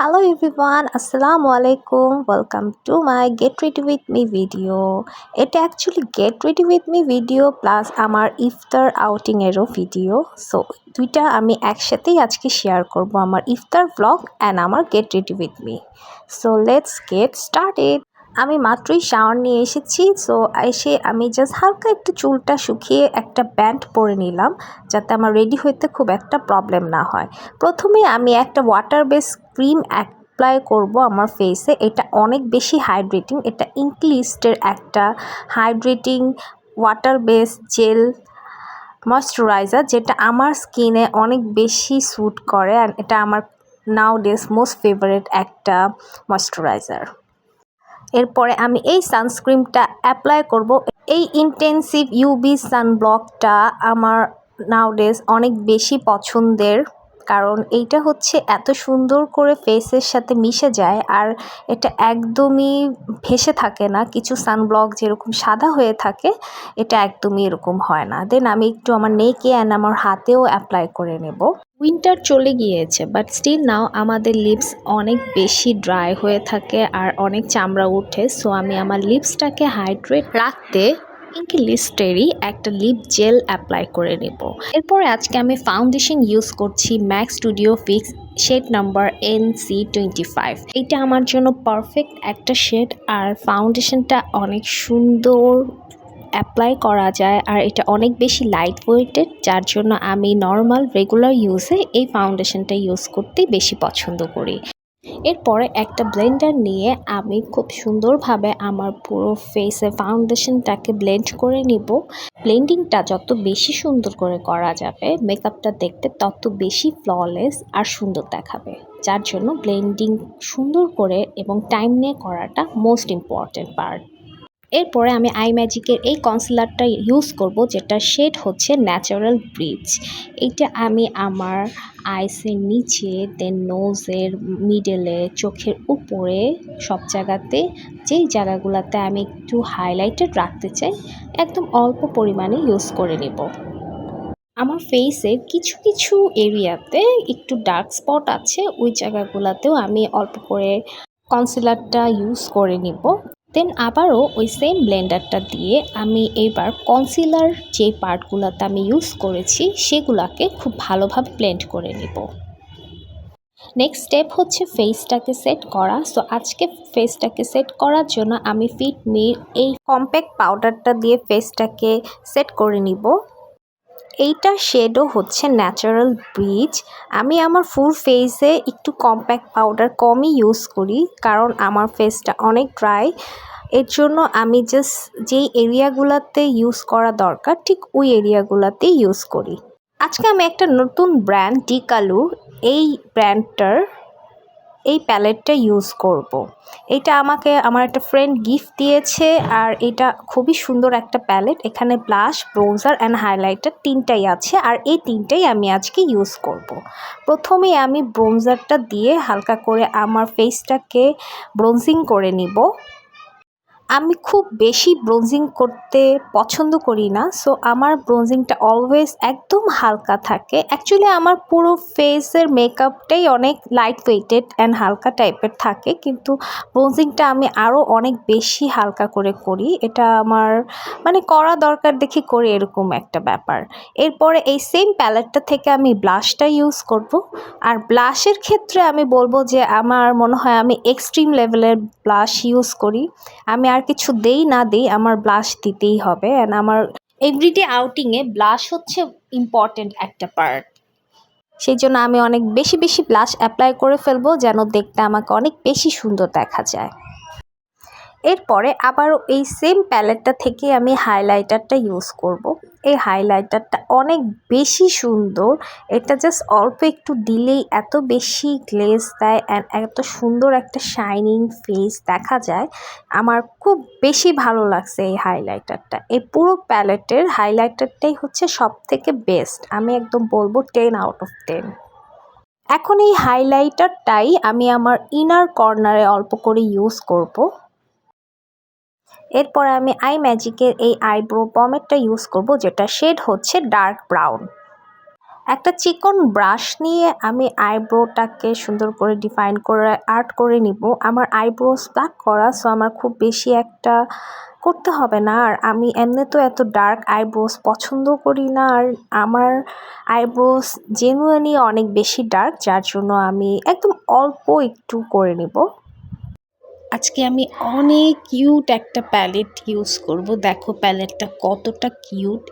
Hello everyone, Assalamu alaikum. Welcome to my Get Ready with Me video. এটা actually Get Ready with Me video plus আমার ইফতার outing এরও video. So দুইটা আমি একসাথেই আজকে share করব, আমার ইফতার ব্লগ অ্যান্ড আমার Get Ready with Me. So let's get started. আমি মাত্রই শাওয়ার নিয়ে এসেছি। সো এসে আমি জাস্ট হালকা একটু চুলটা শুকিয়ে একটা ব্যান্ড পরে নিলাম, যাতে আমার রেডি হইতে খুব একটা প্রবলেম না হয়। প্রথমে আমি একটা ওয়াটার বেস ক্রিম অ্যাপ্লাই করব আমার ফেসে। এটা অনেক বেশি হাইড্রেটিং। এটা ইনক্লিস্টের একটা hydrating water base jail moisturiser, যেটা আমার স্কিনে অনেক বেশি স্যুট করে অ্যান্ড এটা আমার নাউডেজ মোস্ট ফেভারিট একটা ময়শ্চারাইজার। এরপরে আমি এই সানস্ক্রিনটা অ্যাপ্লাই করব। এই ইন্টেন্সিভ ইউভি সানব্লকটা আমার নাউডেজ অনেক বেশি পছন্দের, কারণ এইটা হচ্ছে এত সুন্দর করে ফেসের সাথে মিশে যায় আর এটা একদমই ভেসে থাকে না। কিছু সানব্লক যেরকম সাদা হয়ে থাকে, এটা একদমই এরকম হয় না। দেন আমি একটু আমার নেকে অ্যান্ড আমার হাতেও অ্যাপ্লাই করে নেব। উইন্টার চলে গিয়েছে, বাট স্টিল নাও আমাদের লিপস অনেক বেশি ড্রাই হয়ে থাকে আর অনেক চামড়া উঠে। সো আমি আমার লিপসটাকে হাইড্রেট রাখতে ইনক্লিস্টেরই একটা লিপ জেল অ্যাপ্লাই করে নেব। এরপরে আজকে আমি ফাউন্ডেশন ইউজ করছি Max Studio Fix shade number NC25। এটা আমার জন্য পারফেক্ট একটা শেড আর ফাউন্ডেশনটা অনেক সুন্দর অ্যাপ্লাই করা যায় আর এটা অনেক বেশি লাইট ওয়েটেড, যার জন্য আমি নর্মাল রেগুলার ইউজে এই ফাউন্ডেশনটা ইউজ করতে বেশি পছন্দ করি। এরপরে একটা ব্লেন্ডার নিয়ে আমি খুব সুন্দরভাবে আমার পুরো ফেসে ফাউন্ডেশনটাকে ব্লেন্ড করে নিব। ব্লেন্ডিংটা যত বেশি সুন্দর করে করা যাবে, মেকআপটা দেখতে তত বেশি ফ্ললেস আর সুন্দর দেখাবে, যার জন্য ব্লেন্ডিং সুন্দর করে এবং টাইম নিয়ে করাটা মোস্ট ইম্পর্টেন্ট পার্ট। এরপরে আমি আই ম্যাজিকের এই কনসিলারটা ইউজ করব, যেটা শেড হচ্ছে ন্যাচারাল ব্রিজ। এইটা আমি আমার আইসের নিচে, দেন নোজের মিডলে, চোখের উপরে সব জায়গাতে, যেই জায়গাগুলোতে আমি একটু হাইলাইটেড রাখতে চাই, একদম অল্প পরিমাণে ইউজ করে নেব। আমার ফেসের কিছু কিছু এরিয়াতে একটু ডার্ক স্পট আছে, ওই জায়গাগুলোতেও আমি অল্প করে কনসিলারটা ইউজ করে নিব। দেন আবারও ওই সেম ব্লেন্ডারটা দিয়ে আমি এবার কনসিলার যে পার্টগুলোতে আমি ইউজ করেছি সেগুলোকে খুব ভালোভাবে ব্লেন্ড করে নিব। নেক্সট স্টেপ হচ্ছে ফেসটাকে সেট করা। সো আজকে ফেসটাকে সেট করার জন্য আমি ফিটমির এই কম্প্যাক্ট পাউডারটা দিয়ে ফেসটাকে সেট করে নিব। এইটার শেডও হচ্ছে ন্যাচারাল ব্রিজ। আমি আমার ফুল ফেসে একটু কম্প্যাক্ট পাউডার কমই ইউজ করি, কারণ আমার ফেসটা অনেক ড্রাই। এর জন্য আমি জাস্ট যেই এরিয়াগুলোতে ইউজ করা দরকার ঠিক ওই এরিয়াগুলোতে ইউজ করি। আজকে আমি একটা নতুন ব্র্যান্ড ডিকালু, এই ব্র্যান্ডটার এই প্যালেটটা ইউজ করব। এটা আমাকে আমার একটা ফ্রেন্ড গিফট দিয়েছে আর এটা খুবই সুন্দর একটা প্যালেট। এখানে ব্লাশ, ব্রোঞ্জার অ্যান্ড হাইলাইটার তিনটাই আছে আর এই তিনটাই আমি আজকে ইউজ করব। প্রথমে আমি ব্রোঞ্জারটা দিয়ে হালকা করে আমার ফেসটাকে ব্রোঞ্জিং করে নিব। আমি খুব বেশি ব্রোঞ্জিং করতে পছন্দ করি না, সো আমার ব্রোঞ্জিংটা অলওয়েজ একদম হালকা থাকে। অ্যাকচুয়ালি আমার পুরো ফেসের মেকআপটাই অনেক লাইট ওয়েটেড অ্যান্ড হালকা টাইপের থাকে, কিন্তু ব্রোঞ্জিংটা আমি আরও অনেক বেশি হালকা করে করি। এটা আমার করা দরকার দেখে করি, এরকম একটা ব্যাপার। এরপরে এই সেম প্যালেটটা থেকে আমি ব্লাশটা ইউজ করব। আর ব্লাশের ক্ষেত্রে আমি বলবো যে আমার মনে হয় আমি এক্সট্রিম লেভেলের ব্লাশ ইউজ করি। আমি আর কিছু দেই না দেই, আমার ব্লাশ দিতেই হবে। অ্যান্ড আমার এভরিডে আউটিংয়ে ব্লাশ হচ্ছে ইম্পর্টেন্ট একটা পার্ট। সেই জন্য আমি অনেক বেশি বেশি ব্লাশ অ্যাপ্লাই করে ফেলবো, যেন দেখতে আমাকে অনেক বেশি সুন্দর দেখা যায়। এরপরে আবারও এই সেম প্যালেটটা থেকে আমি হাইলাইটারটা ইউজ করব। এই হাইলাইটারটা অনেক বেশি সুন্দর। এটা জাস্ট অল্প একটু দিলেই এত বেশি গ্লেজ দেয় অ্যান্ড এত সুন্দর একটা শাইনিং ফেস দেখা যায়। আমার খুব বেশি ভালো লাগছে এই হাইলাইটারটা। এই পুরো প্যালেটের হাইলাইটারটাই হচ্ছে সব থেকে বেস্ট। আমি একদম বলবো 10 আউট অফ 10। এখন এই হাইলাইটারটাই আমি আমার ইনার কর্নারে অল্প করে ইউজ করব। এরপরে আমি আই ম্যাজিকের এই আইব্রো পমেডটা ইউজ করব, যেটা শেড হচ্ছে ডার্ক ব্রাউন। একটা চিকন ব্রাশ নিয়ে আমি আইব্রোটাকে সুন্দর করে ডিফাইন করে আর্ট করে নিব। আমার আইব্রোস ব্ল্যাক করা, সো আমার খুব বেশি একটা করতে হবে না। আর আমি এমনি তো এত ডার্ক আইব্রোস পছন্দ করি না, আর আমার আইব্রোস জেনুইনলি অনেক বেশি ডার্ক, যার জন্য আমি একদম অল্প একটু করে নিব। আজকে আমি অনেক কিউট একটা প্যালেট ইউজ করব। দেখো প্যালেটটা কতটা কিউট।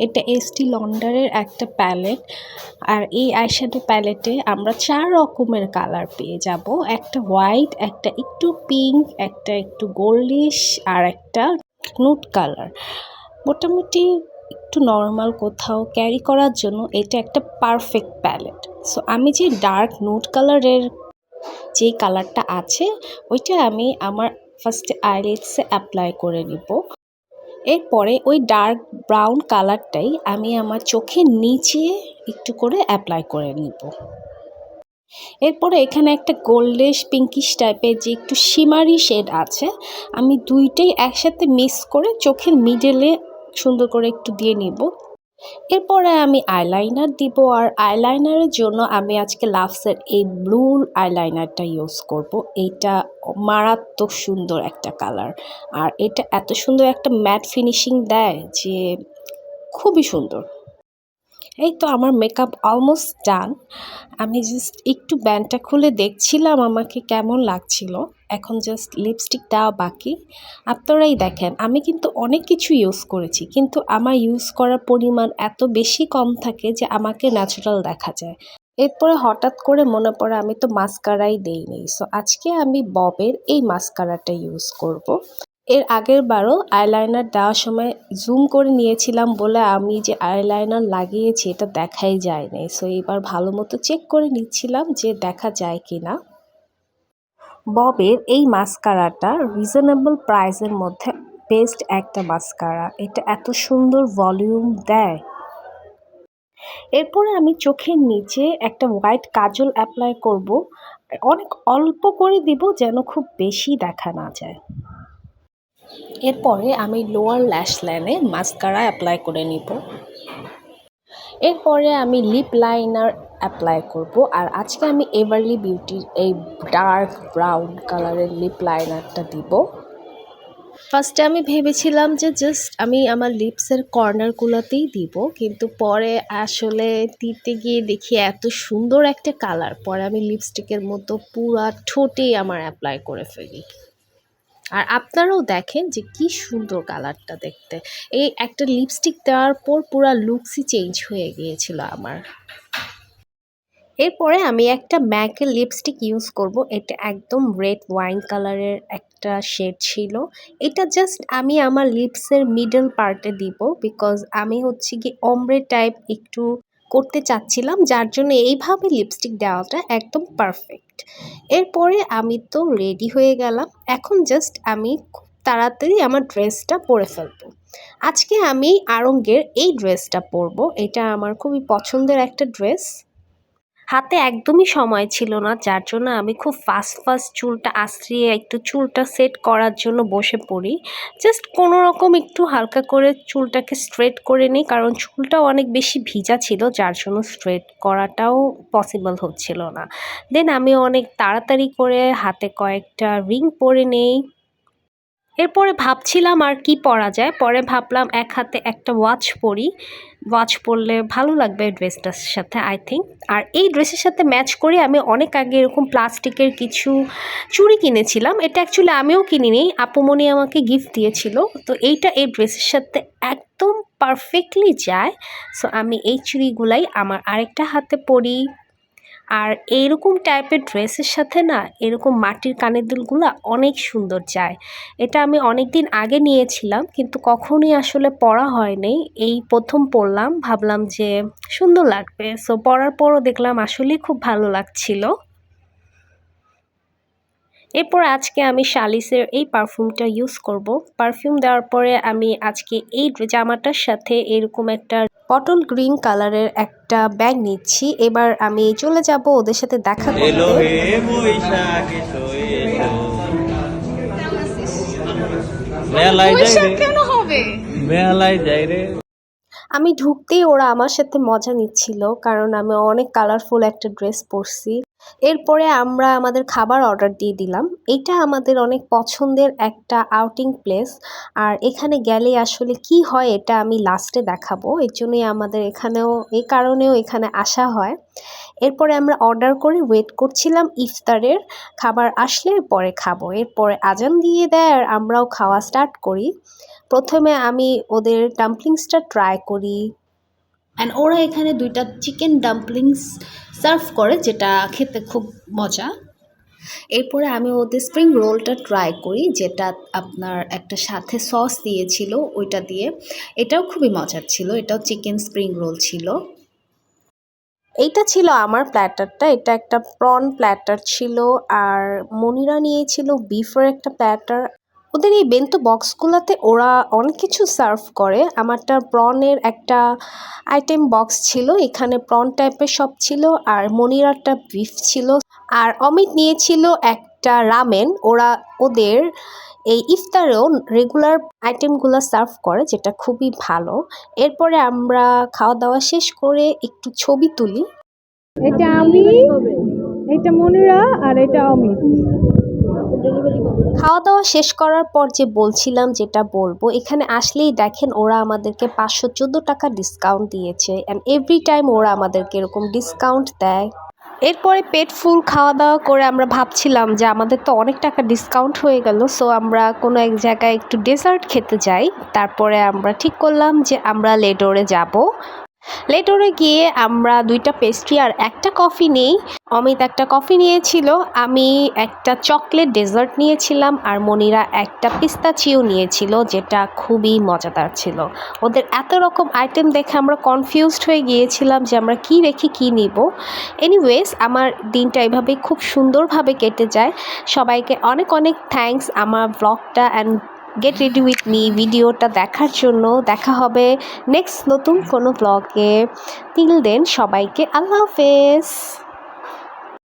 এটা এস্টি লন্ডারের একটা প্যালেট, আর এই আইশ্যাডো প্যালেটে আমরা 4 রকমের কালার পেয়ে যাব। একটা হোয়াইট, একটা একটু পিঙ্ক, একটা একটু গোল্ডিশ, আর একটা নুড কালার। মোটামুটি একটু নর্মাল কোথাও ক্যারি করার জন্য এটা একটা পারফেক্ট প্যালেট। সো আমি যে ডার্ক নুড কালারের যেই কালারটা আছে ওইটা আমি আমার ফার্স্টে আইলিডসে অ্যাপ্লাই করে নিব। এরপরে ওই ডার্ক ব্রাউন কালারটাই আমি আমার চোখের নিচে একটু করে অ্যাপ্লাই করে নিব। এরপরে এখানে একটা গোল্ডিশ পিঙ্কিশ টাইপের যে একটু শিমারি শেড আছে, আমি দুইটাই একসাথে মিক্স করে চোখের মিডলে সুন্দর করে একটু দিয়ে নিব। এরপরে আমি আইলাইনার দিব, আর আইলাইনারের জন্য আমি আজকে লাভসের এই ব্লু আইলাইনারটা ইউজ করব। এইটা মারাত্মক সুন্দর একটা কালার, আর এটা এত সুন্দর একটা ম্যাট ফিনিশিং দেয় যে খুবই সুন্দর। এই তো আমার মেকআপ অলমোস্ট ডান। আমি জাস্ট একটু ব্যান্ডটা খুলে দেখছিলাম আমাকে কেমন লাগছিল। এখন জাস্ট লিপস্টিক দেওয়া বাকি। আপনারাই দেখেন আমি কিন্তু অনেক কিছু ইউজ করেছি, কিন্তু আমার ইউজ করার পরিমাণ এত বেশি কম থাকে যে আমাকে ন্যাচারাল দেখা যায়। এরপরে হঠাৎ করে মনে পড়ে আমি তো মাস্কারাই দেইনি, সো আজকে আমি ববের এই মাস্কারাটা ইউজ করব। এর আগের বারও আইলাইনার দেওয়ার সময় জুম করে নিয়েছিলাম বলে আমি যে আইলাইনার লাগিয়েছি এটা দেখাই যায় নাই। সো এবার ভালো মতো চেক করে নিচ্ছিলাম যে দেখা যায় কি না। ববের এই মাস্কারাটা রিজনেবল প্রাইসের মধ্যে বেস্ট একটা মাস্কারা। এটা এত সুন্দর ভলিউম দেয়। এরপরে আমি চোখের নিচে একটা হোয়াইট কাজল অ্যাপ্লাই করব। অনেক অল্প করে দিব যেন খুব বেশি দেখা না যায়। এরপরে আমি লোয়ার ল্যাশ লাইনে মাস্কারা অ্যাপ্লাই করে নিব। এরপরে আমি লিপ লাইনার অ্যাপ্লাই করব, আর আজকে আমি এভারলি বিউটির এই ডার্ক ব্রাউন কালারের লিপ লাইনারটা দিব। ফার্স্টে আমি ভেবেছিলাম যে জাস্ট আমি আমার লিপসের কর্নারগুলোতেই দিব, কিন্তু পরে আসলে দিতে গিয়ে দেখি এত সুন্দর একটা কালার, পরে আমি লিপস্টিকের মতো পুরা ঠোঁটেই আমার অ্যাপ্লাই করে ফেলি। আর আপনারাও দেখেন যে কি সুন্দর কালারটা দেখতে। এই একটা লিপস্টিক দেওয়ার পর পুরো লুকসই চেঞ্জ হয়ে গিয়েছিল আমার। এরপরে আমি একটা ম্যাকের লিপস্টিক ইউজ করব। এটা একদম রেড ওয়াইন কালারের একটা শেড ছিল। এটা জাস্ট আমি আমার লিপসের মিডল পার্টে দিব, বিকজ আমি হচ্ছে কি অমব্রে টাইপ একটু করতে চাচ্ছিলাম, যার জন্য এইভাবে লিপস্টিক দেওয়াটা একদম পারফেক্ট। এরপরে আমি তো রেডি হয়ে গেলাম। এখন জাস্ট আমি খুব তাড়াতাড়ি আমার ড্রেসটা পরে ফেলবো। আজকে আমি আড়ঙ্গের এই ড্রেসটা পরবো। এটা আমার খুবই পছন্দের একটা ড্রেস। হাতে একদমই সময় ছিল না, যার জন্য আমি খুব ফাস্ট চুলটা আঁচড়িয়ে একটু চুলটা সেট করার জন্য বসে পড়ি। জাস্ট কোনো রকম একটু হালকা করে চুলটাকে স্ট্রেট করে নিই, কারণ চুলটাও অনেক বেশি ভিজা ছিল, যার জন্য স্ট্রেট করাটাও পসিবল হচ্ছিল না। দেন আমি অনেক তাড়াতাড়ি করে হাতে কয়েকটা রিং পরে নেই। এরপরে ভাবছিলাম আর কি পরা যায়, পরে ভাবলাম এক হাতে একটা ওয়াচ পরি। ওয়াচ পরলে ভালো লাগবে ড্রেসটার সাথে আই থিঙ্ক। আর এই ড্রেসের সাথে ম্যাচ করে আমি অনেক আগে এরকম প্লাস্টিকের কিছু চুড়ি কিনেছিলাম। এটা অ্যাকচুয়ালি আমিও কিনিনি, আপুমনি আমাকে গিফট দিয়েছিল। তো এইটা এই ড্রেসের সাথে একদম পারফেক্টলি যায়। সো আমি এই চুড়িগুলাই আমার আরেকটা হাতে পরি। আর এইরকম টাইপের ড্রেসের সাথে না এরকম মাটির কানের দুলগুলো অনেক সুন্দর যায়। এটা আমি অনেক দিন আগে নিয়েছিলাম, কিন্তু কখনোই আসলে পরা হয়নি। এই প্রথম পরলাম, ভাবলাম যে সুন্দর লাগবে। সো পরার পরও দেখলাম আসলেই খুব ভালো লাগছিল। এরপর আজকে আমি শালিসের এই পারফিউমটা ইউজ করব। পারফিউম দেওয়ার পরে আমি আজকে এই জামাটার সাথে এরকম একটা বটল গ্রিন কালারের একটা ব্যাগ নিচ্ছি। এবার আমি চলে যাব ওদের সাথে দেখা করতে। আমি ঢুকতেই ওরা আমার সাথে মজা নিচ্ছিল, কারণ আমি অনেক কালারফুল একটা ড্রেস পরছি। এরপরে আমরা আমাদের খাবার অর্ডার দিয়ে দিলাম। এটা আমাদের অনেক পছন্দের একটা আউটিং প্লেস, আর এখানে গেলে আসলে কি হয় এটা আমি লাস্টে দেখাবো। এর জন্যই আমাদের এই কারণেও এখানে আসা হয়। এরপরে আমরা অর্ডার করে ওয়েট করছিলাম ইফতারের, খাবার আসলে পরে খাবো। এরপরে আজান দিয়ে দেয় আর আমরাও খাওয়া স্টার্ট করি। প্রথমে আমি ওদের ডাম্পলিংসটা ট্রাই করি, অ্যান্ড ওরা এখানে 2টা চিকেন ডাম্পলিংস সার্ভ করে, যেটা খেতে খুব মজা। এরপরে আমি ওদের স্প্রিং রোলটা ট্রাই করি, যেটা আপনার একটা সাথে সস দিয়েছিল ওইটা দিয়ে। এটাও খুবই মজার ছিল, এটাও চিকেন স্প্রিং রোল ছিল। এইটা ছিল আমার প্ল্যাটারটা, এটা একটা প্রন প্ল্যাটার ছিল, আর মনিরা নিয়েছিল বিফের একটা প্ল্যাটার। ওদের এই বেন্তো বক্সগুলোতে ওরা অনেক কিছু সার্ভ করে। আমারটা প্রনের একটা আইটেম বক্স ছিল, এখানে প্রন টাইপের সব ছিল, আর মনিরারটা বিফ ছিল, আর অমিত নিয়েছিল একটা রামেন। ওদের এই ইফতারেও রেগুলার আইটেমগুলো সার্ভ করে, যেটা খুবই ভালো। এরপরে আমরা খাওয়া দাওয়া শেষ করে একটু ছবি তুলি। এটা আমি, এটা মনিরা, আর এটা অমিত। খাওয়া দাওয়া শেষ করার পর যে বলছিলাম যেটা বলবো, এখানে আসলেই দেখেন ওরা আমাদেরকে 514 টাকা ডিসকাউন্ট দিয়েছে, অ্যান্ড এভরি টাইম ওরা আমাদেরকে এরকম ডিসকাউন্ট দেয়। এরপরে পেট ফুল খাওয়া দাওয়া করে আমরা ভাবছিলাম যে আমাদের তো অনেক টাকা ডিসকাউন্ট হয়ে গেল, সো আমরা কোনো এক জায়গায় একটু ডেজার্ট খেতে যাই। তারপরে আমরা ঠিক করলাম যে আমরা লেডোরে যাব। লেডোরে গিয়ে আমরা 2টা পেস্ট্রি আর একটা কফি নেই। অমিত একটা কফি নিয়েছিল, আমি একটা চকলেট ডেজার্ট নিয়েছিলাম, আর মনিরা একটা পিস্তাচিও নিয়েছিল, যেটা খুবই মজাদার ছিল। ওদের এত রকম আইটেম দেখে আমরা কনফিউজড হয়ে গিয়েছিলাম যে আমরা কি রেখে কি নিব। এনিওয়েজ, আমার দিনটা এভাবেই খুব সুন্দরভাবে কেটে যায়। সবাইকে অনেক অনেক থ্যাঙ্কস আমার ব্লগটা and get ready with me ভিডিওটা দেখার জন্য। দেখা হবে নেক্সট নতুন কোনো ব্লগে। টিল দেন সবাইকে আল্লাহ হাফেজ।